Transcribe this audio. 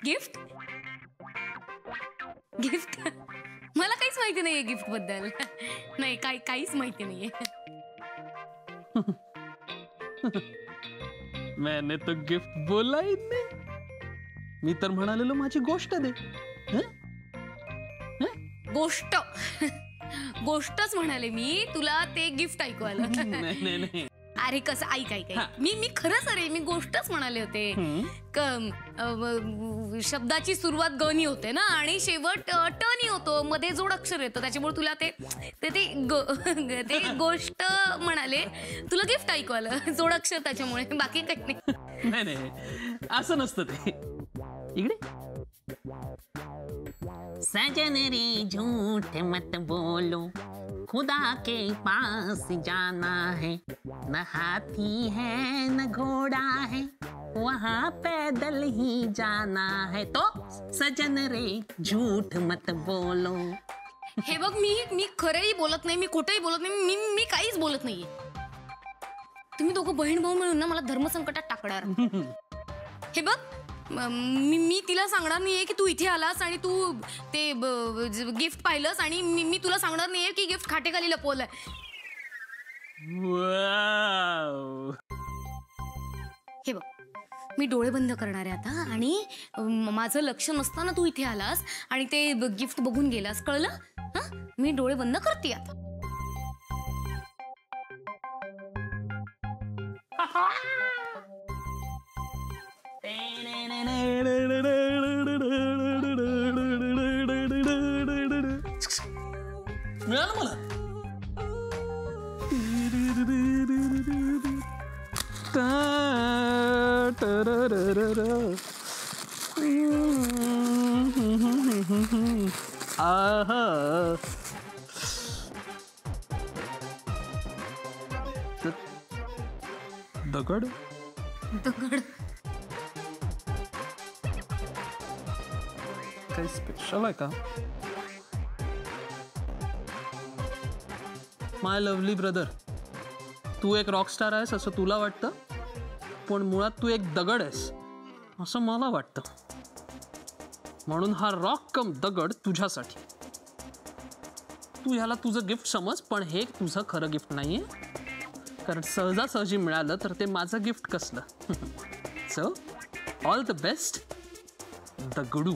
Gift gift मला काहीच माहिती नाहीये गिफ्ट बद्दल. नाही काहीच माहिती नाहीये. मैंने तो गिफ्ट बोला ही नहीं. मी तर म्हणालेलो माझी गोष्ट दे. गोष्टच म्हणाले मी तुला, ते गिफ्ट ऐकू आलं. नाही. अरे कसं ऐक मी खरंच अरे मी गोष्टच म्हणाले होते. शब्दाची सुरुवात गनी होते ना आणि शेवट टनी होतो, मध्ये जोड अक्षर येतो, त्याच्यामुळे तुला ते गोष्ट म्हणाले, तुला गिफ्ट ऐकू आलं जोड अक्षर त्याच्यामुळे, बाकी काही नाही. नाही असं नसतं ते. इकडे सजन रे झूठ मत बोलो, खुदा के पास जाना है, न हाथी है न घोड़ा है, वहाँ पैदल ही जाना है. तो सजन रे झूठ मत बोलो. हे बघ मी खरंही बोलत नाही, मी खोटंही बोलत नाही, मी काहीच बोलत नाहीये. तुम्ही दोघं बहीण भाऊ मिळून ना मला धर्मसंकटात टाकणार. हे बघ मी तिला सांगणार नाहीये की तू इथे आलास आणि तू ते गिफ्ट पाहिलंस, आणि मी तुला सांगणार नाहीये की गिफ्ट खाटेखाली लपवलंय. हे बघ मी डोळे बंद करणार आहे आता, आणि माझं लक्ष नसताना तू इथे आलास आणि ते गिफ्ट बघून गेलास, कळलं? हा मी डोळे बंद करते आता. मिळालं मला. दगड काही स्पेशल आहे का? माय लवली ब्रदर, तू एक रॉकस्टार आहेस असं तुला वाटतं, पण मुळात तू एक दगड आहेस असं मला वाटतं. म्हणून हा रॉक कम दगड तुझ्यासाठी. तू ह्याला तुझं गिफ्ट समज, पण हे तुझं खरं गिफ्ट नाहीये, कारण सहजासहजी मिळालं तर ते माझं गिफ्ट कसलं. So all the best Dagdu.